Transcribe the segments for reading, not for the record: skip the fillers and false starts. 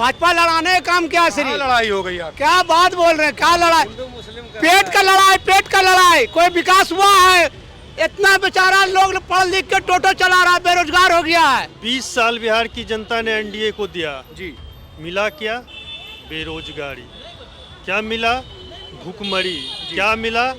भाजपा लड़ाने का काम क्या श्री? लड़ाई हो गई आप? क्या बात बोल रहे हैं, क्या लड़ाई? पेट का लड़ाई, पेट का लड़ाई। कोई विकास हुआ है? इतना बेचारा लोग पढ़ लिख के टोटो चला रहा है, बेरोजगार हो गया है। 20 साल बिहार की जनता ने एनडीए को दिया जी। मिला क्या? बेरोजगारी। क्या मिला? भूखमरी। क्या मिला?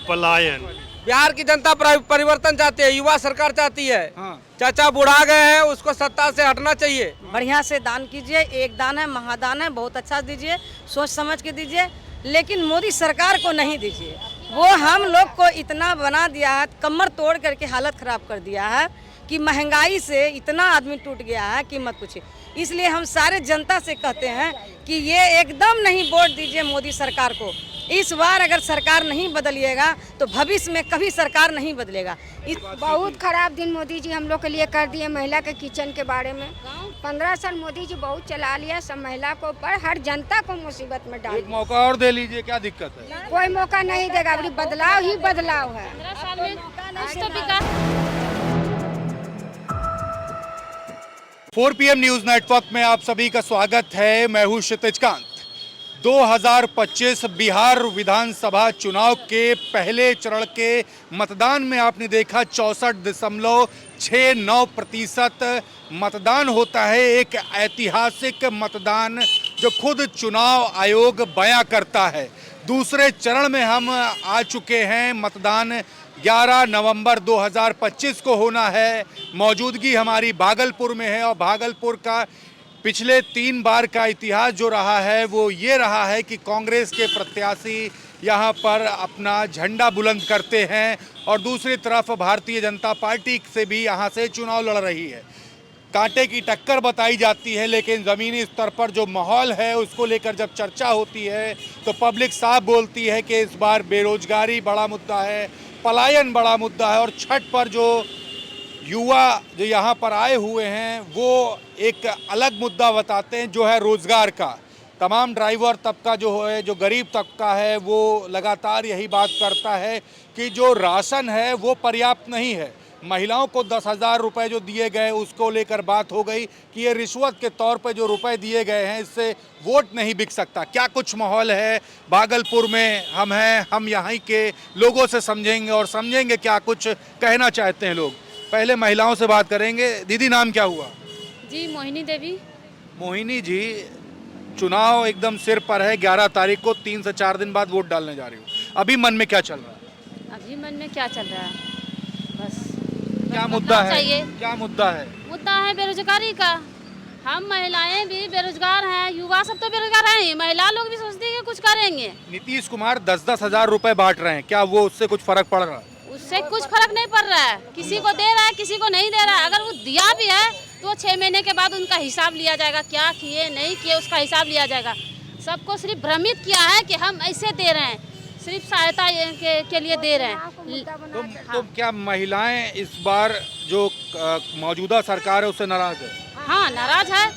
पलायन। बिहार की जनता परिवर्तन चाहती है, युवा सरकार चाहती है। हाँ। चाचा बुढ़ा गए हैं, उसको सत्ता से हटना चाहिए। बढ़िया से दान कीजिए, एक दान है महादान है, बहुत अच्छा दीजिए, सोच समझ के दीजिए, लेकिन मोदी सरकार को नहीं दीजिए। वो हम लोग को इतना बना दिया है, कमर तोड़ करके हालत खराब कर दिया है कि महंगाई से इतना आदमी टूट गया है कि मत पूछिए। इसलिए हम सारे जनता से कहते हैं कि ये एकदम नहीं वोट दीजिए मोदी सरकार को। इस बार अगर सरकार नहीं बदलिएगा तो भविष्य में कभी सरकार नहीं बदलेगा। बहुत खराब दिन मोदी जी हम लोग के लिए कर दिए। महिला के किचन के बारे में 15 साल मोदी जी बहुत चला लिया, सब महिला को पर हर जनता को मुसीबत में डाल एक मौका और दे लीजिए, क्या दिक्कत है? कोई मौका नहीं देगा, अभी बदलाव ही बदलाव है। 15 साल में कुछ तो विकास। 4 PM न्यूज नेटवर्क में आप सभी का स्वागत है। मैं हूं क्षितिज कांत। 2025 बिहार विधानसभा चुनाव के पहले चरण के मतदान में आपने देखा 64.69% मतदान होता है। एक ऐतिहासिक मतदान जो खुद चुनाव आयोग बयां करता है। दूसरे चरण में हम आ चुके हैं। मतदान 11 नवंबर 2025 को होना है। मौजूदगी हमारी भागलपुर में है और भागलपुर का पिछले 3 बार का इतिहास जो रहा है वो ये रहा है कि कांग्रेस के प्रत्याशी यहाँ पर अपना झंडा बुलंद करते हैं और दूसरी तरफ भारतीय जनता पार्टी से भी यहाँ से चुनाव लड़ रही है। कांटे की टक्कर बताई जाती है, लेकिन ज़मीनी स्तर पर जो माहौल है उसको लेकर जब चर्चा होती है तो पब्लिक साफ बोलती है कि इस बार बेरोजगारी बड़ा मुद्दा है, पलायन बड़ा मुद्दा है और छठ पर जो युवा जो यहाँ पर आए हुए हैं वो एक अलग मुद्दा बताते हैं जो है रोज़गार का। तमाम ड्राइवर तबका जो है, जो गरीब तबका है, वो लगातार यही बात करता है कि जो राशन है वो पर्याप्त नहीं है। महिलाओं को 10,000 रुपये जो दिए गए उसको लेकर बात हो गई कि ये रिश्वत के तौर पे जो रुपए दिए गए हैं इससे वोट नहीं बिक सकता। क्या कुछ माहौल है भागलपुर में हम हैं, हम यहाँ के लोगों से समझेंगे और समझेंगे क्या कुछ कहना चाहते हैं लोग। पहले महिलाओं से बात करेंगे। दीदी नाम क्या हुआ? जी मोहिनी देवी। मोहिनी जी, चुनाव एकदम सिर पर है। 11 तारीख को 3 से 4 दिन बाद वोट डालने जा रही हूँ। अभी मन में क्या चल रहा है? अभी मन में क्या चल रहा है? बस क्या मुद्दा है? चाहिए। क्या मुद्दा है? मुद्दा है बेरोजगारी का। हम महिलाएं भी बेरोजगार हैं, युवा सब तो बेरोजगार हैं, महिला लोग भी सोचती है कि कुछ करेंगे। नीतीश कुमार 10-10 हजार रुपए बांट रहे हैं, क्या वो उससे कुछ फर्क पड़ रहा है? उससे कुछ फर्क नहीं पड़ रहा है। किसी को दे रहा है, किसी को नहीं दे रहा है। अगर वो दिया भी है तो 6 महीने के बाद उनका हिसाब लिया जाएगा, क्या किए नहीं किए उसका हिसाब लिया जाएगा। सबको सिर्फ भ्रमित किया है कि हम ऐसे दे रहे हैं, सिर्फ सहायता के लिए दे रहे हैं। तो क्या महिलाएं इस बार जो मौजूदा सरकार है उससे नाराज है? हाँ नाराज है,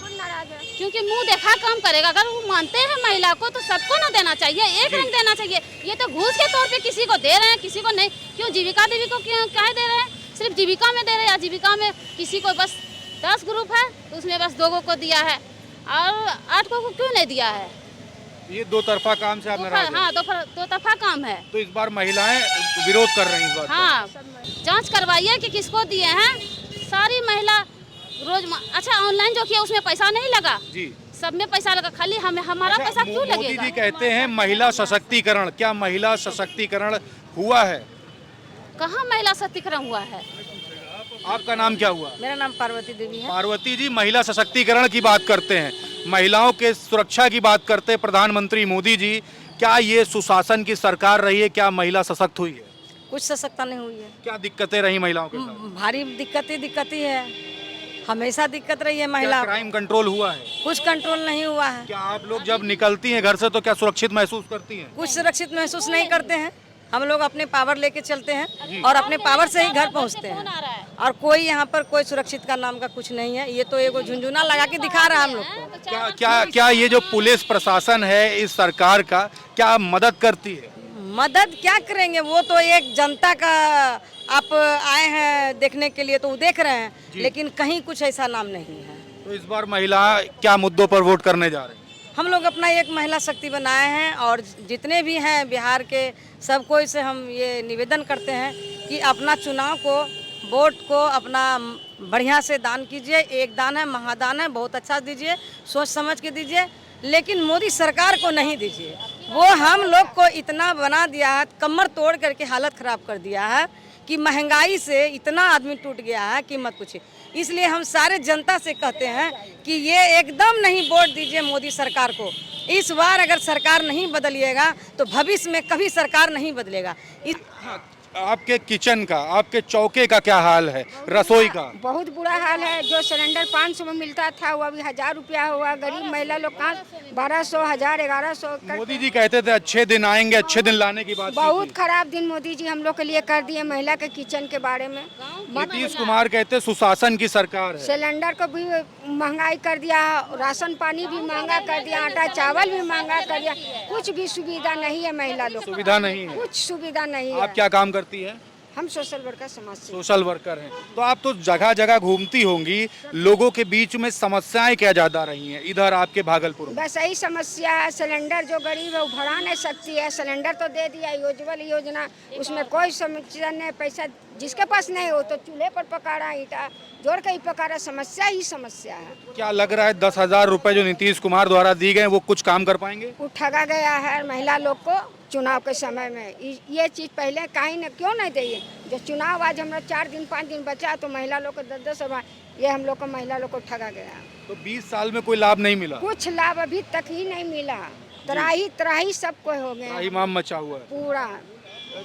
क्योंकि मुंह देखा काम करेगा। अगर वो मानते हैं महिला को तो सबको ना देना चाहिए, एक रंग देना चाहिए। ये तो घूस के तौर पे किसी को दे रहे हैं, किसी को नहीं। क्यों जीविका देवी को क्या दे रहे हैं? सिर्फ जीविका में दे रहे हैं। आजीविका में किसी को बस 10 ग्रुप है तो उसमें बस 2 को दिया है और 8 को क्यों नहीं दिया है? ये दो तरफा काम से आप नाराज हैं? हाँ दो तरफा काम है। तो इस बार महिलाएं विरोध कर रही हैं। हाँ जांच करवाइए कि किसको दिए हैं। सारी महिला रोज अच्छा ऑनलाइन जो किया उसमें पैसा नहीं लगा जी, सब में पैसा लगा, खाली हमारा पैसा क्यों लगेगा? मोदी जी कहते हैं महिला सशक्तिकरण। क्या महिला सशक्तिकरण हुआ है? कहाँ महिला सशक्तिकरण हुआ है? आपका नाम क्या हुआ? मेरा नाम पार्वती देवी है। पार्वती जी, महिला सशक्तिकरण की बात करते हैं, महिलाओं के सुरक्षा की बात करते हैं प्रधानमंत्री मोदी जी। क्या ये सुशासन की सरकार रही है? क्या महिला सशक्त हुई है? कुछ सशक्ता नहीं हुई है। क्या दिक्कतें रही महिलाओं के साथ? भारी दिक्कत ही है, हमेशा दिक्कत रही है महिला। क्राइम कंट्रोल हुआ है? कुछ कंट्रोल नहीं हुआ है। क्या आप लोग जब निकलती हैं घर से तो क्या सुरक्षित महसूस करती हैं? कुछ सुरक्षित महसूस नहीं करते हैं। हम लोग अपने पावर लेके चलते हैं और अपने पावर से ही घर पहुंचते हैं और कोई यहाँ पर कोई सुरक्षित का नाम का कुछ नहीं है। ये तो एगो झुंझुना लगा के दिखा रहा है हम लोग को। क्या ये जो पुलिस प्रशासन है इस सरकार का क्या मदद करती है? मदद क्या करेंगे? वो तो एक जनता का आप आए हैं देखने के लिए तो वो देख रहे हैं, लेकिन कहीं कुछ ऐसा नाम नहीं है। तो इस बार महिला क्या मुद्दों पर वोट करने जा रहे हैं? हम लोग अपना एक महिला शक्ति बनाए हैं और जितने भी हैं बिहार के सबको से हम ये निवेदन करते हैं कि अपना चुनाव को वोट को अपना बढ़िया से दान कीजिए। एक दान है, महादान है, बहुत अच्छा दीजिए, सोच समझ के दीजिए, लेकिन मोदी सरकार को नहीं दीजिए। वो हम लोग को इतना बना दिया है, कमर तोड़ करके हालत खराब कर दिया है कि महंगाई से इतना आदमी टूट गया है कि मत पूछिए। इसलिए हम सारे जनता से कहते हैं कि ये एकदम नहीं वोट दीजिए मोदी सरकार को। इस बार अगर सरकार नहीं बदलिएगा तो भविष्य में कभी सरकार नहीं बदलेगा। आपके किचन का, आपके चौके का क्या हाल है, रसोई का? बहुत बुरा हाल है। जो सिलेंडर 500 में मिलता था वो अभी 1000 रुपया हुआ। गरीब महिला लोग कहाँ 1200, 1000, 1100। मोदी जी कहते थे अच्छे दिन आएंगे, अच्छे दिन लाने की बात की बहुत थी। खराब दिन मोदी जी हम लोग के लिए कर दिए महिला के किचन के बारे में। नीतीश कुमार कहते सुशासन की सरकार है। सिलेंडर को भी महंगाई कर दिया, राशन पानी भी महंगा कर दिया, आटा चावल भी महंगा कर दिया। कुछ भी सुविधा नहीं है महिला लोग, सुविधा नहीं है। कुछ सुविधा नहीं आप है। क्या काम करती है? हम सोशल वर्कर, समाज सेवी। सोशल वर्कर हैं। तो आप तो जगह जगह घूमती होंगी, लोगों के बीच में समस्याएं क्या ज्यादा रही हैं इधर आपके भागलपुर में? बस यही समस्या है। सिलेंडर जो गरीब है वो भरा नहीं सकती है। सिलेंडर तो दे दिया, उज्ज्वल योजना, उसमें कोई समस्या नहीं। पैसा जिसके पास नहीं हो तो चूल्हे पर पका रहा, ईटा जोड़ के ही पका रहा। समस्या ही समस्या है। क्या लग रहा है 10,000 रुपए जो नीतीश कुमार द्वारा दी गए वो कुछ काम कर पाएंगे? वो ठगा गया है महिला लोग को चुनाव के समय में। ये चीज़ पहले कहीं न क्यों नहीं दिए? जो चुनाव आज हमरा 4 दिन 5 दिन बचा तो महिला लोग को 10-10 हजार, ये हम लोग को महिला लोग को ठगा गया। तो 20 साल में कोई लाभ नहीं मिला? कुछ लाभ अभी तक ही नहीं मिला। त्राही सबको हो गया इमाम मचा हुआ है पूरा।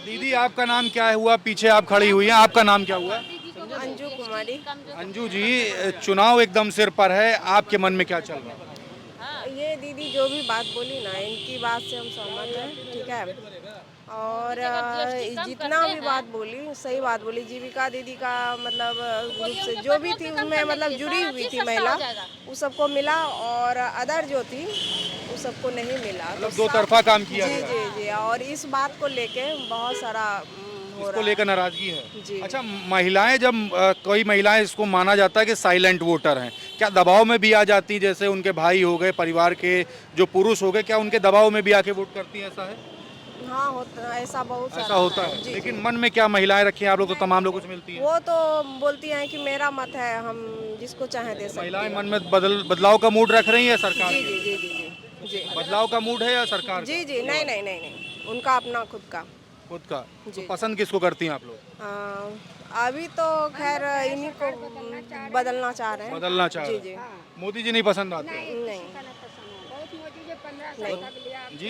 दीदी आपका नाम क्या हुआ? पीछे आप खड़ी हुई हैं, आपका नाम क्या हुआ? अंजू कुमारी। अंजू जी, चुनाव एकदम सिर पर है, आपके मन में क्या चल रहा है? ये दीदी जो भी बात बोली ना, इनकी बात से हम सहमत हैं, ठीक है। और जितना भी बात बोली सही बात बोली। जीविका दीदी का मतलब ग्रुप से जो भी थी उनमें मतलब जुड़ी हुई थी महिला, उस सबको मिला, और अदर जो थी उस सबको नहीं मिला। मतलब दो तरफा काम किया जी गया। जी जी। और इस बात को लेके बहुत सारा इसको लेकर नाराजगी है। जी। अच्छा, महिलाएं जब कोई महिलाएं इसको माना जाता है कि साइलेंट वोटर हैं, क्या दबाव में भी आ जाती, जैसे उनके भाई हो गए, परिवार के जो पुरुष हो गए, क्या उनके दबाव में भी आके वोट करती हैं? ऐसा है? हाँ, होता ऐसा बहुत ऐसा सारा होता है। जी, लेकिन मन में क्या महिलाएं रखी हैं आप लोग? तो तमाम लोगों से मिलती हैं। वो तो बोलती हैं कि मेरा मत है, हम जिसको चाहे दे सकते महिलाएं हैं। मन में बदलाव का मूड रख रही है सरकार? जी जी जी जी जी जी। बदलाव का मूड है या सरकार का? जी जी, नहीं नहीं नहीं नहीं, उनका अपना खुद का। खुद का। जी। तो पसंद किसको करती हैं आप लोग? अभी तो खैर इन्हीं को बदलना चाह रहे हैं। बदलना चाह रहे जी हैं। जी। मोदी जी नहीं पसंद आते? नहीं। जी।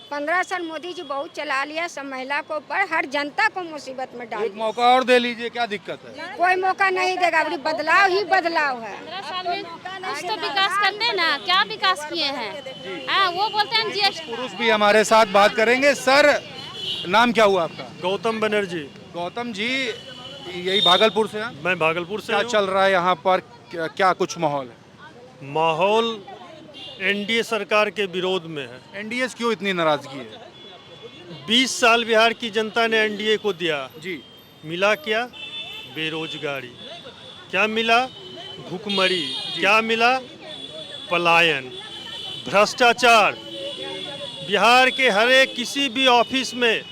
15 साल मोदी जी बहुत चला लिया। सब महिला को पर हर जनता को मुसीबत में डाल एक दिया। मौका और दे लीजिए, क्या दिक्कत है? कोई मौका नहीं देगा। अभी बदलाव ही बदलाव है। 15 साल में कुछ तो विकास करते हैं ना, क्या विकास किए हैं? हाँ, वो बोलते हैं जीएसटी। पुरुष भी हमारे साथ बात करेंगे। सर, नाम क्या हुआ आपका? गौतम बनर्जी। गौतम जी, यही भागलपुर से हैं? मैं भागलपुर से क्या हूँ। चल रहा है यहाँ पर? क्या कुछ माहौल है? माहौल एनडीए सरकार के विरोध में है। एनडीए से क्यों इतनी नाराजगी है? 20 साल बिहार की जनता ने एनडीए को दिया। जी। मिला क्या? बेरोजगारी। क्या मिला? भूखमरी। क्या मिला? पलायन, भ्रष्टाचार। बिहार के हर एक किसी भी ऑफिस में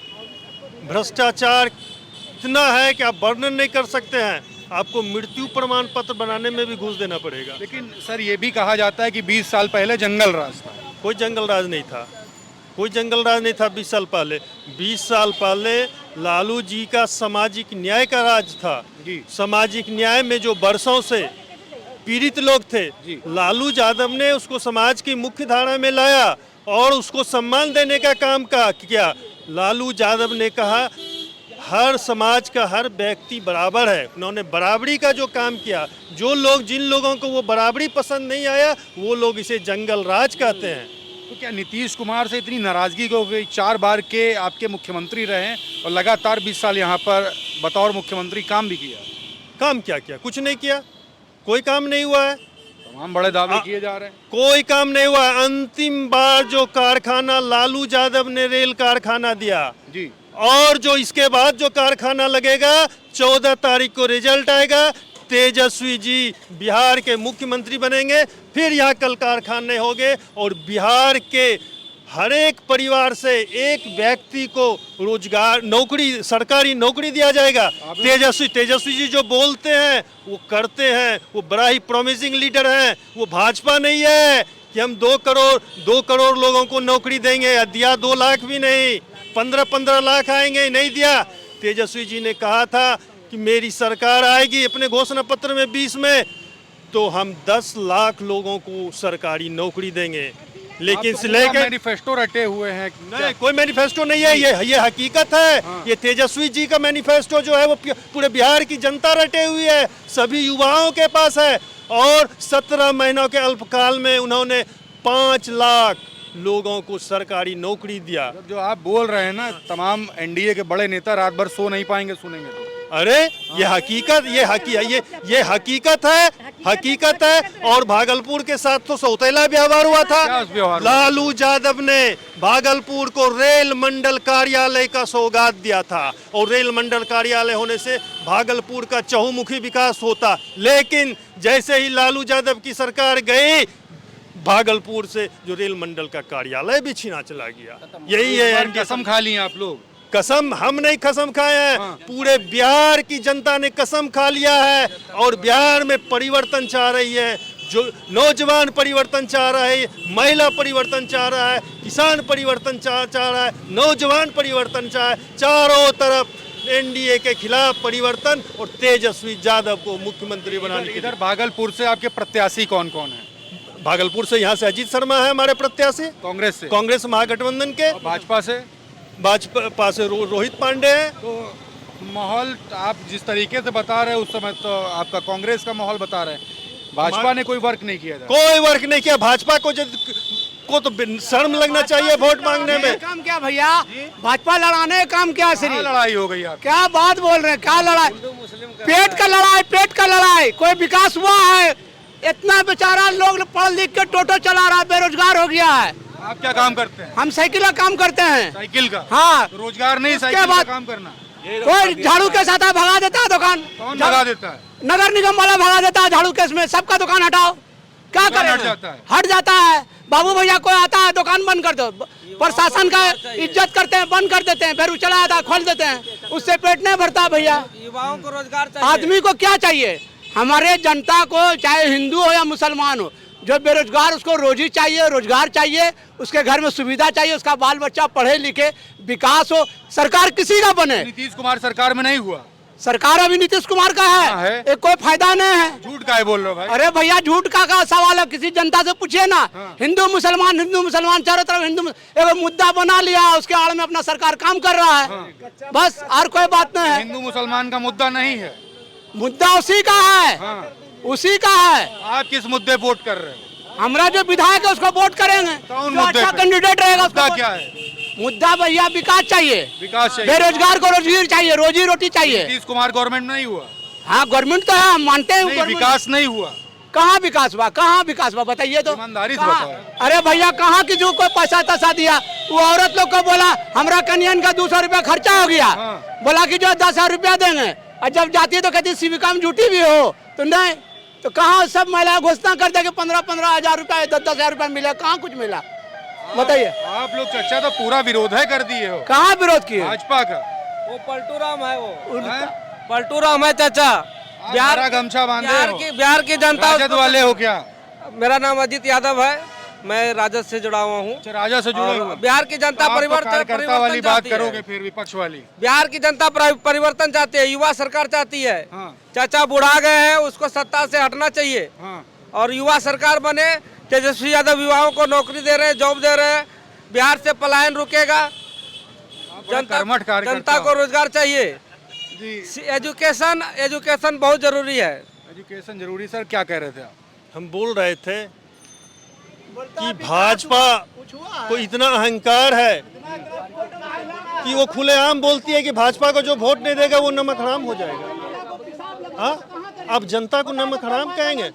भ्रष्टाचार इतना है कि आप वर्णन नहीं कर सकते हैं। आपको मृत्यु प्रमाण पत्र बनाने में भी घूस देना पड़ेगा। लेकिन सर, ये भी कहा जाता है कि 20 साल पहले जंगल राज था। कोई जंगल राज नहीं था, कोई जंगल राज नहीं था 20 साल पहले। 20 साल पहले लालू जी का सामाजिक न्याय का राज था। जी। सामाजिक न्याय में जो वर्षों से पीड़ित लोग थे, लालू यादव ने उसको समाज की मुख्य धारा में लाया और उसको सम्मान देने का काम किया। लालू यादव ने कहा हर समाज का हर व्यक्ति बराबर है। उन्होंने बराबरी का जो काम किया, जिन लोगों को वो बराबरी पसंद नहीं आया, वो लोग इसे जंगल राज कहते हैं। तो क्या नीतीश कुमार से इतनी नाराजगी हो गई? 4 बार के आपके मुख्यमंत्री रहे हैं और लगातार 20 साल यहाँ पर बतौर मुख्यमंत्री काम भी किया। काम क्या किया? कुछ नहीं किया, कोई काम नहीं हुआ है। तमाम बड़े दावे किए जा रहे हैं। कोई काम नहीं हुआ। अंतिम बार जो कारखाना लालू यादव ने रेल कारखाना दिया जी, और जो इसके बाद जो कारखाना लगेगा 14 तारीख को रिजल्ट आएगा। तेजस्वी जी बिहार के मुख्यमंत्री बनेंगे, फिर यहाँ कल कारखाने होंगे और बिहार के हर एक परिवार से एक व्यक्ति को रोजगार, नौकरी, सरकारी नौकरी दिया जाएगा। तेजस्वी जी जो बोलते हैं वो करते हैं, वो बड़ा ही प्रॉमिसिंग लीडर हैं। वो भाजपा नहीं है कि हम 2 करोड़ लोगों को नौकरी देंगे, दिया 2 लाख भी नहीं, 15 लाख आएंगे, नहीं दिया। तेजस्वी जी ने कहा था कि मेरी सरकार आएगी अपने घोषणा पत्र में 20 में तो हम 10 लाख लोगों को सरकारी नौकरी देंगे, लेकिन आप तो लेके मैनिफेस्टो रटे हुए हैं। नहीं, कोई मैनिफेस्टो नहीं है, ये हकीकत है। हाँ। ये तेजस्वी जी का मैनिफेस्टो जो है वो पूरे बिहार की जनता रटे हुई है, सभी युवाओं के पास है। और 17 महीनों के अल्पकाल में उन्होंने 5 लाख लोगों को सरकारी नौकरी दिया। जो आप बोल रहे हैं ना, तमाम एनडीए के बड़े नेता रात भर सो नहीं पाएंगे सुनेंगे तो। अरे ये हकीकत है। और भागलपुर के साथ तो सौतेला व्यवहार हुआ क्या था। व्यवहार हुआ? लालू यादव ने भागलपुर को रेल मंडल कार्यालय का सौगात दिया था और रेल मंडल कार्यालय होने से भागलपुर का चहुमुखी विकास होता, लेकिन जैसे ही लालू यादव की सरकार गई, भागलपुर से जो रेल मंडल का कार्यालय भी छीना चला गया। यही है, कसम खा ली आप लोग। कसम हम नहीं कसम खाए हैं, हाँ। पूरे बिहार की जनता ने कसम खा लिया है और बिहार में परिवर्तन चाह रही है। जो नौजवान परिवर्तन चाह रहा है, महिला परिवर्तन चाह रहा है, किसान परिवर्तन चाह रहा है, नौजवान परिवर्तन चाह, चारों तरफ एनडीए के खिलाफ परिवर्तन और तेजस्वी यादव को मुख्यमंत्री बनाने। इधर भागलपुर से आपके प्रत्याशी कौन कौन है? भागलपुर से यहाँ से अजीत शर्मा है हमारे प्रत्याशी, कांग्रेस महागठबंधन के। भाजपा से रोहित पांडे है। तो माहौल आप जिस तरीके से बता रहे हैं उस समय तो आपका कांग्रेस का माहौल बता रहे हैं, भाजपा ने कोई वर्क नहीं किया था। कोई वर्क नहीं किया। भाजपा को तो शर्म लगना चाहिए वोट मांगने में। काम क्या भैया, भाजपा लड़ाने काम क्या सिर्फ लड़ाई हो गई आप? क्या बात बोल रहे हैं, क्या लड़ाई? पेट का लड़ाई, कोई विकास हुआ है? इतना बेचारा लोग पढ़ लिख के टोटो चला रहा है, बेरोजगार हो गया है। आप क्या काम करते हैं? हम साइकिल का काम करते हैं। साइकिल का? हाँ। तो रोजगार नहीं, साइकिल का काम करना। कोई झाड़ू के साथ भगा देता है दुकान। कौन भगा देता है? नगर निगम वाला भगा देता है झाड़ू केस में, सबका दुकान हटाओ। क्या करें? हट जाता है। बाबू भैया कोई आता है दुकान बंद कर दो, प्रशासन का इज्जत करते हैं, बंद कर देते हैं, फिर चला आता है खोल देते हैं, उससे पेट नहीं भरता भैया। युवाओं को रोजगार चाहिए। आदमी को क्या चाहिए? हमारे जनता को, चाहे हिंदू हो या मुसलमान हो, जो बेरोजगार उसको रोजी चाहिए, रोजगार चाहिए, उसके घर में सुविधा चाहिए, उसका बाल बच्चा पढ़े लिखे, विकास हो। सरकार किसी का बने। नीतीश कुमार सरकार में नहीं हुआ। सरकार अभी नीतीश कुमार का है, एक कोई फायदा नहीं है। झूठ का है बोल रहे हो भाई? अरे भैया झूठ का सवाल है, किसी जनता से पूछिए ना। हिंदू मुसलमान चारों तरफ हिंदू, एक मुद्दा बना लिया, उसके आड़ में अपना सरकार काम कर रहा है, बस और कोई बात नहीं है। हिंदू मुसलमान का मुद्दा नहीं है, मुद्दा उसी का है। उसी का है। आप किस मुद्दे वोट कर रहे हो? हमारा जो विधायक है उसको वोट करेंगे। कौन जो अच्छा कैंडिडेट रहेगा मुद्दा उसका क्या है? मुद्दा भैया विकास चाहिए, बेरोजगार को रोजगार चाहिए, रोजी रोटी चाहिए। नीतीश कुमार गवर्नमेंट में नहीं हुआ। हाँ गवर्नमेंट तो है, हम मानते हैं। विकास नहीं हुआ। कहाँ विकास हुआ? कहाँ विकास हुआ बताइए तो। ईमानदारी से बताओ। अरे भैया कहाँ की जो कोई पैसा तैसा दिया? वो औरत लोग को बोला हमारा कन्यान का 200 रुपया खर्चा हो गया, बोला कि जो 10,000 रुपया देंगे, और जब जाती है तो कहती शिविका में जुटी भी हो तो नहीं। तो कहाँ सब महिला घोषणा कर दे कि 15-15 हजार रुपया 10-10 हजार रुपया मिला, कहाँ कुछ मिला बताइए? आप लोग चर्चा तो पूरा विरोध है कर दिए हो। कहाँ विरोध किए? भाजपा का वो पलटू राम है, वो पलटू राम है चाचा। बिहार गमछा बांधे बिहार की जनता राजद वाले हो क्या? मेरा नाम अजीत यादव है, मैं राजद से जुड़ा हुआ हूँ। राजद से जुड़े हो? बिहार की जनता परिवर्तन वाली बात करोगे फिर विपक्ष वाली। बिहार की जनता परिवर्तन चाहती है, युवा सरकार चाहती है। चाचा बुढ़ा गए हैं, उसको सत्ता से हटना चाहिए और युवा सरकार बने। तेजस्वी यादव युवाओं को नौकरी दे रहे हैं, जॉब दे रहे हैं, बिहार से पलायन रुकेगा। जनता को रोजगार चाहिए। एजुकेशन बहुत जरूरी है। एजुकेशन जरूरी सर, क्या कह रहे थे आप? हम बोल रहे थे कि भाजपा को इतना अहंकार है कि वो खुलेआम बोलती है कि भाजपा को जो वोट नहीं देगा वो नमक हराम हो जाएगा। हाँ, आप जनता को नमक हराम कहेंगे?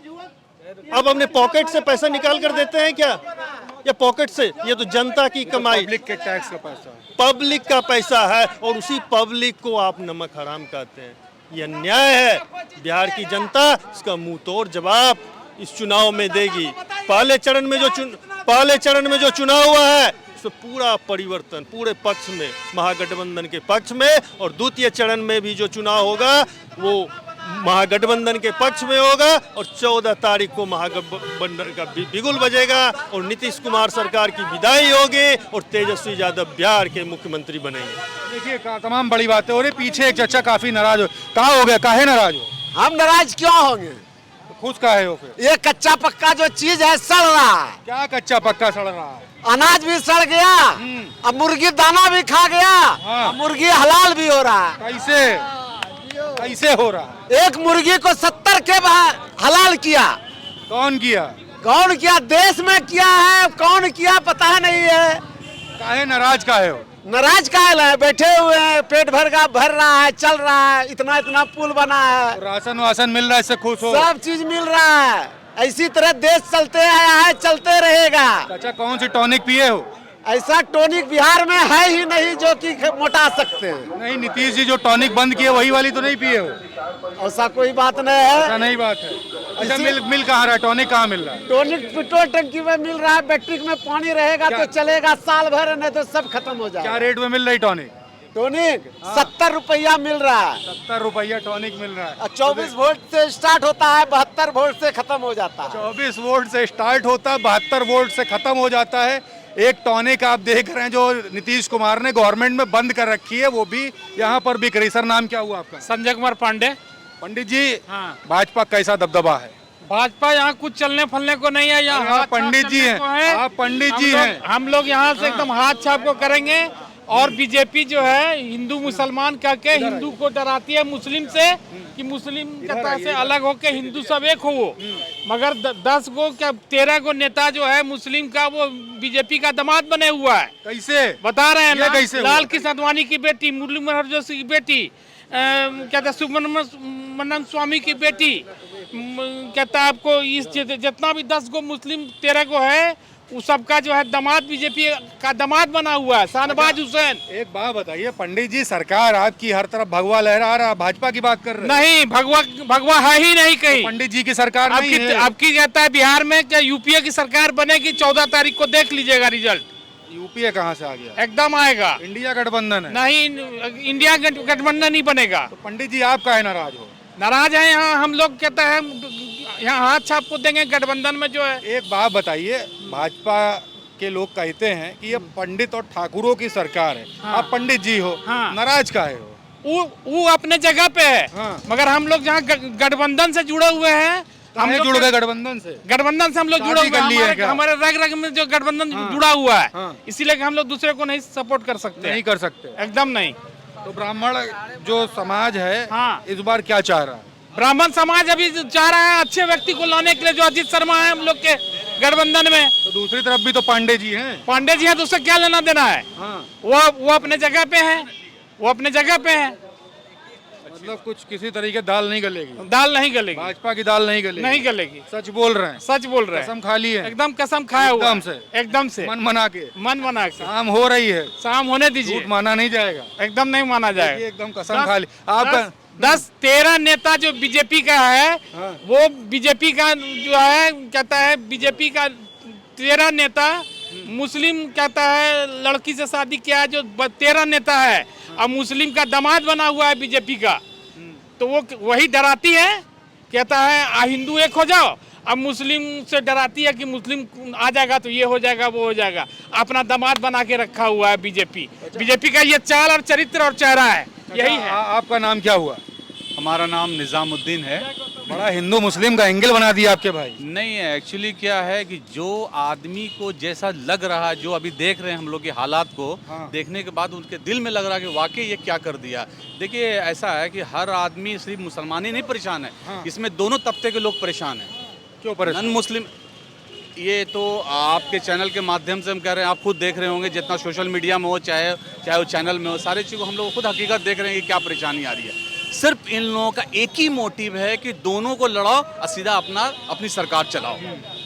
अब अपने पॉकेट से पैसा निकाल कर देते हैं क्या? या पॉकेट से? ये तो जनता की कमाई, पब्लिक के टैक्स का पैसा, पब्लिक का पैसा है और उसी पब्लिक को आप नमक हराम कहते हैं। ये अन्याय है। बिहार की जनता इसका मुंह तोड़ जवाब इस चुनाव में देगी। पहले चरण में जो चुनाव हुआ है उसमें पूरा परिवर्तन पूरे पक्ष में, महागठबंधन के पक्ष में, और द्वितीय चरण में भी जो चुनाव होगा वो महागठबंधन के पक्ष में होगा और 14 तारीख को महागठबंधन का बिगुल बजेगा और नीतीश कुमार सरकार की विदाई होगी और तेजस्वी यादव बिहार के मुख्यमंत्री बनेंगे। देखिए तमाम बड़ी बातें हो रही, पीछे एक चचा काफी नाराज हो, कहाँ हो गया, काहे नाराज हो? हम नाराज क्यों होंगे? खुश काहे हो फिर? ये कच्चा पक्का जो चीज है सड़ रहा है। क्या कच्चा पक्का सड़ रहा है? अनाज भी सड़ गया, अब मुर्गी दाना भी खा गया, हाँ। अब मुर्गी हलाल भी हो रहा है। कैसे हो रहा है? एक मुर्गी को 70 के हलाल किया। कौन किया? कौन किया? देश में किया है, कौन किया पता नहीं है। काहे नाराज काहे हो? नाराज काहे है? बैठे हुए हैं, पेट भर रहा है, चल रहा है, इतना पुल बना है, राशन वासन मिल रहा है, इससे खुश हो? सब चीज मिल रहा है। इसी तरह देश चलते आया है, चलते रहेगा। चाचा कौन सी टॉनिक पिए हो? ऐसा टॉनिक बिहार में है ही नहीं जो कि मोटा सकते हैं। नहीं, नीतीश जी जो टॉनिक बंद किए वही वाली तो नहीं पिए हो? ऐसा कोई बात नहीं है। ऐसा नहीं बात है। अच्छा मिल कहाँ रहा है? टॉनिक कहाँ मिल रहा है? टॉनिक पेट्रोल टंकी में मिल रहा है, बैटरी में पानी रहेगा तो चलेगा साल भर, नहीं तो सब खत्म हो जाएगा। क्या रेट में मिल रही टॉनिक? टॉनिक 70 रुपया मिल रहा है। 70 रुपया टॉनिक मिल रहा है। 24 वोल्ट से स्टार्ट होता है, 72 वोल्ट से खत्म हो जाता है। 24 वोल्ट से स्टार्ट होता है, 72 वोल्ट से खत्म हो जाता है। एक टॉनिक आप देख रहे हैं जो नीतीश कुमार ने गवर्नमेंट में बंद कर रखी है, वो भी यहाँ पर बिक रही। सर नाम क्या हुआ आपका? संजय कुमार पांडे। पंडित जी, हाँ। भाजपा कैसा दबदबा है? भाजपा यहाँ कुछ चलने फलने को नहीं है। यहाँ आप पंडित जी हैं, आप पंडित जी हैं। हम लोग यहाँ से एकदम हाथ छाप को करेंगे। और बीजेपी जो है हिंदू मुसलमान करके हिंदू को डराती है मुस्लिम से कि मुस्लिम कहता से अलग होके हिंदू सब एक हो वो। मगर 10 को क्या 13 को नेता जो है मुस्लिम का वो बीजेपी का दामाद बने हुआ है। कैसे बता रहे हैं? कैसे लाल कृष्ण आडवाणी की बेटी, मुरली मनोहर जोशी की बेटी, कहता सुब्रमण्यम स्वामी की बेटी, कहता है आपको इस जितना भी 10 को मुस्लिम 13 को है वो सबका जो है दामाद बीजेपी का दामाद बना हुआ है, शाहनवाज हुसैन। एक बात बताइए पंडित जी, सरकार आपकी हर तरफ भगवा लहरा रहा, भाजपा की बात कर रहे हैं। नहीं, भगवा है ही नहीं कहीं। तो पंडित जी की सरकार नहीं है। आपकी कहता है बिहार में क्या यूपीए की सरकार बनेगी? 14 तारीख को देख लीजिएगा रिजल्ट। यूपीए कहाँ से आ गया? एकदम आएगा। इंडिया गठबंधन है। नहीं, इंडिया गठबंधन नहीं बनेगा। तो पंडित जी आप काहे नाराज हो? नाराज है यहाँ हम लोग, कहते हैं यहाँ हाथ छाप को देंगे गठबंधन में जो है। एक बात बताइए, भाजपा के लोग कहते हैं कि ये पंडित और ठाकुरों की सरकार है। हाँ। आप पंडित जी हो, हाँ। नाराज काहे हो? वो अपने जगह पे है। हाँ। मगर हम लोग जहाँ गठबंधन से जुड़े हुए हैं, हम जुड़ गए गठबंधन से। गठबंधन से हम लोग जुड़े हुए हैं, हमारे रग रग में जो गठबंधन जुड़ा हुआ है, इसीलिए हम लोग दूसरे को नहीं सपोर्ट कर सकते। नहीं कर सकते, एकदम नहीं। तो ब्राह्मण जो समाज है, हाँ। इस बार क्या चाह रहा है? ब्राह्मण समाज अभी चाह रहा है अच्छे व्यक्ति को लाने के लिए, जो अजीत शर्मा है हम लोग के गठबंधन में। तो दूसरी तरफ भी तो पांडे जी हैं। पांडे जी हैं तो उससे क्या लेना देना है? हाँ। वो अपने जगह पे है, वो अपने जगह पे है। मतलब कुछ किसी तरीके दाल नहीं गलेगी? दाल नहीं गलेगी, भाजपा की दाल नहीं गलेगी। नहीं गलेगी। सच बोल रहे हैं? सच बोल रहे हैं। कसम खा ली है? एकदम कसम खाया हुआ। एकदम से मन बना के शाम हो रही है। शाम होने दीजिए, माना नहीं जाएगा। एकदम नहीं माना जाएगा। एकदम कसम खा ली। आप 10-13 नेता जो बीजेपी का है, वो बीजेपी का जो है कहता है बीजेपी का 13 नेता मुस्लिम कहता है लड़की से शादी किया है, जो 13 नेता है अब मुस्लिम का दामाद बना हुआ है बीजेपी का। तो वो वही डराती है, कहता है हिंदू एक हो जाओ। अब मुस्लिम से डराती है कि मुस्लिम आ जाएगा तो ये हो जाएगा वो हो जाएगा। अपना दामाद बना के रखा हुआ है बीजेपी। बीजेपी का ये चाल और चरित्र और चेहरा है, यही है। आपका नाम क्या हुआ? हमारा नाम निजामुद्दीन है। बड़ा हिंदू मुस्लिम का एंगल बना दिया आपके भाई। नहीं है, एक्चुअली क्या है कि जो आदमी को जैसा लग रहा है, जो अभी देख रहे हैं हम लोग के हालात को, देखने के बाद उनके दिल में लग रहा है कि वाकई ये क्या कर दिया। देखिए ऐसा है कि हर आदमी सिर्फ मुसलमान ही नहीं परेशान है, इसमें दोनों तबके के लोग परेशान हैं। क्यों परेशान? नॉन मुस्लिम, ये तो आपके चैनल के माध्यम से हम कह रहे हैं, आप खुद देख रहे होंगे, जितना सोशल मीडिया में हो चाहे वो चैनल में हो, सारी चीज़ों हम लोग खुद हकीकत देख रहे हैं कि क्या परेशानी आ रही है। सिर्फ इन लोगों का एक ही मोटिव है कि दोनों को लड़ाओ और सीधा अपनी सरकार चलाओ।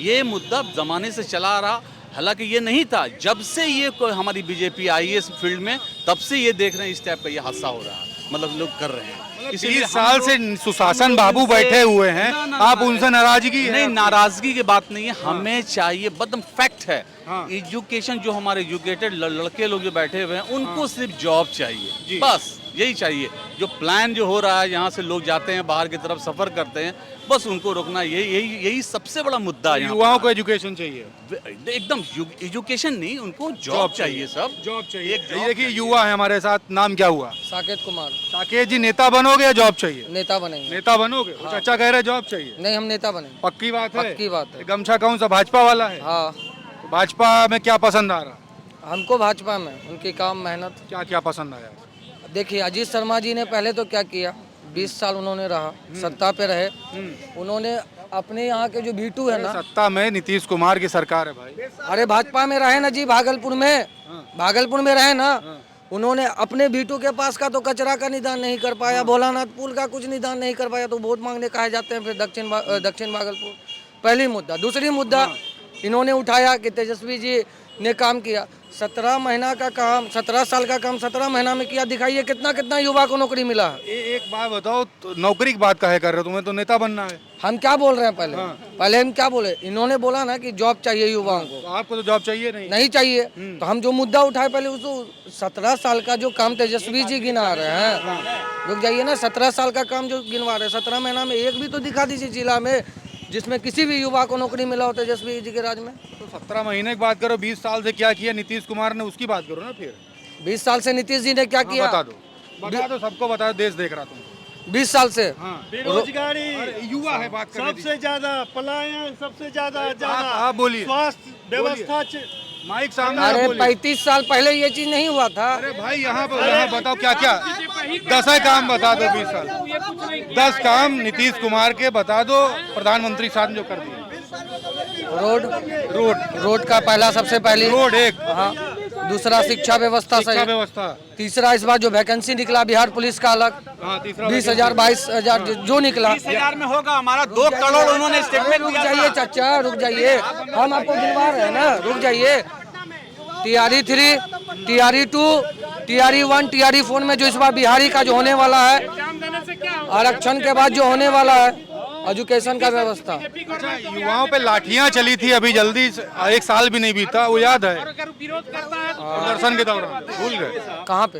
ये मुद्दा ज़माने से चला आ रहा, हालांकि ये नहीं था। जब से ये हमारी बीजेपी आई है इस फील्ड में, तब से ये देख रहे हैं इस टाइप का ये हादसा हो रहा है, मतलब लोग कर रहे हैं। इसीलिए 20 साल से सुशासन बाबू बैठे हुए हैं, आप उनसे नाराजगी है? नहीं, नाराजगी की बात नहीं है, हमें चाहिए बदम फैक्ट है एजुकेशन। जो हमारे एजुकेटेड लड़के लोग जो बैठे हुए हैं उनको सिर्फ जॉब चाहिए, बस यही चाहिए। जो प्लान जो हो रहा है, यहाँ से लोग जाते हैं बाहर की तरफ सफर करते हैं, बस उनको रोकना, यही सबसे बड़ा मुद्दा है। युवाओं को एजुकेशन चाहिए, एकदम एजुकेशन नहीं, उनको जॉब चाहिए, सब जॉब चाहिए। देखिए युवा है हमारे साथ, नाम क्या हुआ? साकेत कुमार। साकेत जी, नेता बनोगे या जॉब चाहिए? नेता बनेंगे। नेता बनोगे? चाचा कह रहे जॉब चाहिए। नहीं, हम नेता बनेंगे। पक्की बात है? पक्की बात है। गमछा कौन सा, भाजपा वाला है? हाँ, तो भाजपा में क्या पसंद आ रहा? हमको भाजपा में उनकी काम मेहनत। क्या क्या पसंद आया? देखिए, अजीत शर्मा जी ने पहले तो क्या किया, 20 साल उन्होंने रहा, सत्ता पे रहे, उन्होंने अपने यहाँ के जो बीटू है ना, सत्ता में नीतीश कुमार की सरकार है भाई। अरे भाजपा में रहे ना जी, भागलपुर में रहे ना, उन्होंने अपने बीटू के पास का तो कचरा का निदान नहीं कर पाया, भोलानाथ पुल का कुछ निदान नहीं कर पाया, तो वोट मांगने कहे जाते हैं फिर दक्षिण भागलपुर। पहली मुद्दा। दूसरी मुद्दा इन्होंने उठाया कि तेजस्वी जी ने काम किया, 17 महीना का काम, 17 साल का काम 17 महीना में किया, दिखाइए कितना युवा को नौकरी मिला है। एक बात बताओ, तो नौकरी की बात काहे कर रहे हो? तुम्हें तो नेता बनना है। हम क्या बोल रहे हैं पहले हम क्या बोले, इन्होंने बोला ना कि जॉब चाहिए युवाओं को। तो आपको तो जॉब चाहिए नहीं चाहिए, तो हम जो मुद्दा उठाए पहले उसको 17 साल का जो काम तेजस्वी जी गिना रहे हैं, रुक जाइए ना, 17 साल का काम जो गिनवा रहे हैं, 17 महीना में एक भी तो दिखा दीजिए जिला में जिसमें किसी भी युवा को नौकरी मिला हो तेजस्वी जी के राज में। तो 17 महीने की बात करो, 20 साल से क्या किया नीतीश कुमार ने, उसकी बात करो ना फिर। 20 साल से नीतीश जी ने क्या किया? बता दो, सबको बता दो, देश देख रहा तुमको। 20 साल से बेरोजगारी, युवा है, बात करने सबसे ज्यादा पलायन, सबसे ज्यादा आप बोलिए, स्वास्थ्य व्यवस्था। माइक सामने। अरे 35 साल पहले ये चीज नहीं हुआ था। अरे भाई यहाँ बताओ क्या क्या 10 काम बता दो, 20 साल 10 काम नीतीश कुमार के बता दो, प्रधानमंत्री साहब जो कर दिए। रोड का पहला, सबसे पहले रोड एक, हाँ। दूसरा शिक्षा व्यवस्था सही, तीसरा इस बार जो वैकेंसी निकला बिहार पुलिस का अलग, 20,000 22,000 जो निकला, 20,000 में होगा हमारा 2 करोड़ उन्होंने स्टेटमेंट रुक जाइए चाचा, रुक जाइए, हम आपको गिनवा रहे हैं ना, रुक जाइए। TRE 3, TRE 2, TRE 1, TRE 4 में जो इस बार बिहारी का जो होने वाला है, आरक्षण के बाद जो होने वाला है एजुकेशन का व्यवस्था। अच्छा, युवाओं पे लाठियां चली थी अभी, जल्दी 1 साल भी नहीं बीता, वो याद है? प्रदर्शन के दौरान भूल गए? कहाँ पे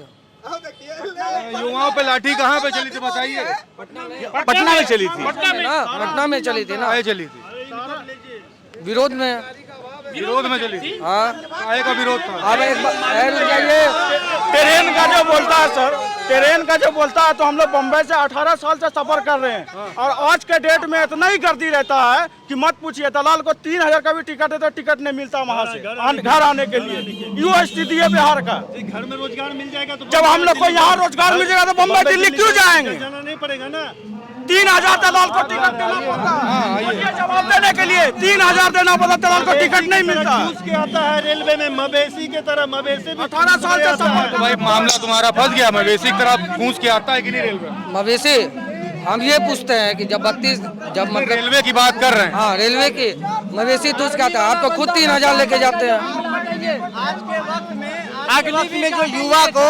युवाओं पे लाठी कहाँ पे चली थी बताइए? पटना में चली थी, पटना में चली थी ना, चली थी विरोध में चली थी। हाँ, काहे का विरोध था? अब एक रुक जाइए। ट्रेन का जो बोलता है सर, ट्रेन का जो बोलता है, तो हम लोग बम्बई से 18 साल से सफर कर रहे हैं, और आज के डेट में इतना ही गर्दी रहता है कि मत पूछिए। दलाल को 3,000 का भी टिकट है तो टिकट नहीं मिलता वहाँ से घर आने के लिए। यो स्थिति है बिहार का। घर में रोजगार मिल जाएगा तो जब हम लोग को यहाँ रोजगार मिल जाएगा तो बम्बई दिल्ली क्यों जाएंगे? जाना नहीं पड़ेगा ना। 3,000 दलाल को टिकट देना पड़ता है, जवाब देने के लिए 3,000 देना पड़ता, दलाल को टिकट नहीं मिलता। घूस के आता है रेलवे में, मवेशी के तरह, मवेशी भी 18 साल से सफर। भाई मामला तुम्हारा फंस गया, मवेशी की तरह घूस के आता है कि नहीं रेलवे? मवेशी हम ये पूछते हैं कि जब 32 जब मतलब रेलवे की बात कर रहे हैं। हाँ, रेलवे की मवेशी तो उसका था, आप तो खुद 3,000 लेके जाते हैं। अग्निवीर में जो युवा को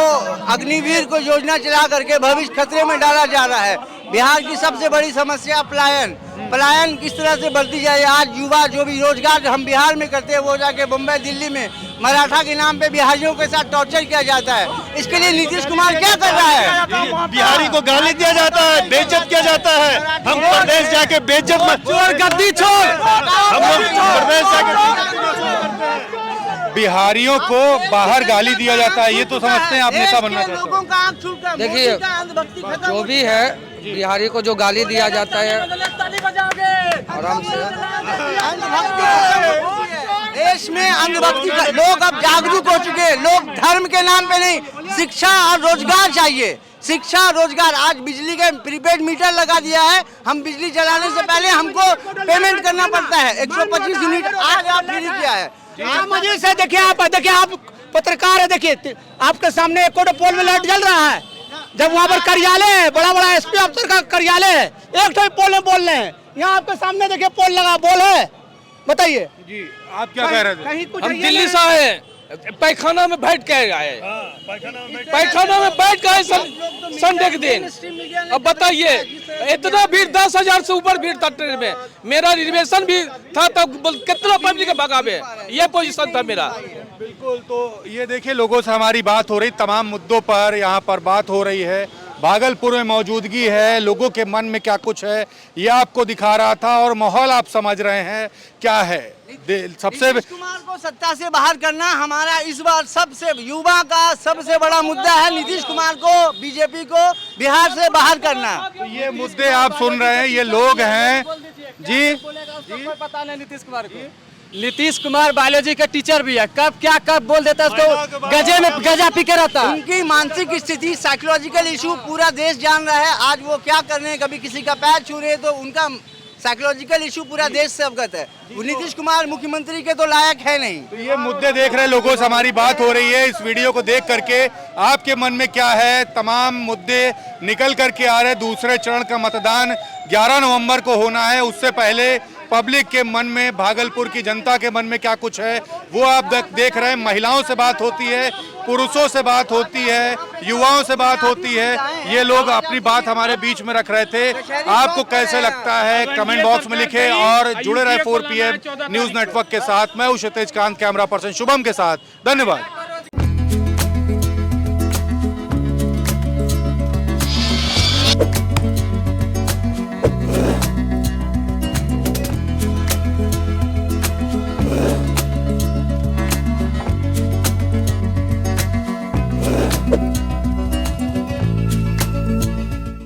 अग्निवीर को योजना चला करके भविष्य खतरे में डाला जा रहा है। बिहार की सबसे बड़ी समस्या पलायन किस तरह से बढ़ती जाए। आज युवा जो भी रोजगार हम बिहार में करते हैं वो जाके मुंबई दिल्ली में मराठा के नाम पे बिहारियों के साथ टॉर्चर किया जाता है। इसके लिए नीतीश कुमार क्या कर रहा है? बिहारी को गाली दिया जाता है, बेइज्जत किया जाता है। हम प्रदेश जाके बेइज्जत मत छोड़, गद्दी छोड़, हम लोग प्रदेश जाके बिहारियों को बाहर गाली दिया जाता है, ये तो समझते हैं आप नेता बनना चाहते हैं। देखिए, जो भी है बिहारी को जो गाली दिया जाता है आराम से, देश में अंधभक्ति लोग अब जागरूक हो चुके हैं। लोग धर्म के नाम पे नहीं, शिक्षा और रोजगार चाहिए। शिक्षा रोजगार। आज बिजली के प्रीपेड मीटर लगा दिया है, हम बिजली चलाने से पहले हमको पेमेंट करना पड़ता है। 125 यूनिट आज आप फ्री किया है। मजे से देखिए, आप पत्रकार है, देखिए आपके सामने एक पोल में लाइट जल रहा है, जब वहाँ पर कार्यालय है, बड़ा SP अफसर का कार्यालय है, एक तो पोल में बोल रहे हैं। यहाँ आपके सामने देखिए पोल लगा, बोल है, बताइए जी आप क्या कह रहे थे? हम दिल्ली से आए, पैखाना में बैठ के आए, पैखाना में बैठ गए संडे के दिन। अब बताइए इतना भीड़, 10,000 से ऊपर भीड़ था ट्रेन में। मेरा रिजर्वेशन भी था तब, कितना पब्लिक भगावे, ये पोजीशन था मेरा। बिल्कुल, तो ये देखिए लोगों से हमारी बात हो रही, तमाम मुद्दों पर यहाँ पर बात हो रही है। भागलपुर में मौजूदगी है, लोगों के मन में क्या कुछ है ये आपको दिखा रहा था और माहौल आप समझ रहे हैं क्या है। सबसे नीतीश कुमार को सत्ता से बाहर करना हमारा इस बार सबसे युवा का सबसे बड़ा मुद्दा है। नीतीश कुमार को, बीजेपी को बिहार से बाहर करना। तो ये मुद्दे आप सुन रहे हैं, ये लोग हैं जी। पता नहीं नीतीश कुमार को। नीतीश कुमार बायोलॉजी का टीचर भी है, कब बोल देता है उसको गजे में गजा पी के रहता है। उनकी मानसिक स्थिति, साइकोलॉजिकल इशू पूरा देश जान रहा है। आज वो क्या कर रहे हैं, कभी किसी का पैर छू रहे हैं तो उनका साइकोलॉजिकल इशू पूरा देश से अवगत है। नीतीश कुमार मुख्यमंत्री के तो लायक है नहीं। तो ये मुद्दे देख रहे लोगों से हमारी बात हो रही है। इस वीडियो को देख करके आपके मन में क्या है, तमाम मुद्दे निकल करके आ रहे। दूसरे चरण का मतदान 11 नवंबर को होना है, उससे पहले पब्लिक के मन में, भागलपुर की जनता के मन में क्या कुछ है वो आप देख रहे हैं। महिलाओं से बात होती है, पुरुषों से बात होती है, युवाओं से बात होती है। ये लोग अपनी बात हमारे बीच में रख रहे थे। आपको कैसे लगता है कमेंट बॉक्स में लिखें और जुड़े रहे 4 PM न्यूज नेटवर्क के साथ। मैं हूं क्षितिज कांत, कैमरा पर्सन शुभम के साथ। धन्यवाद।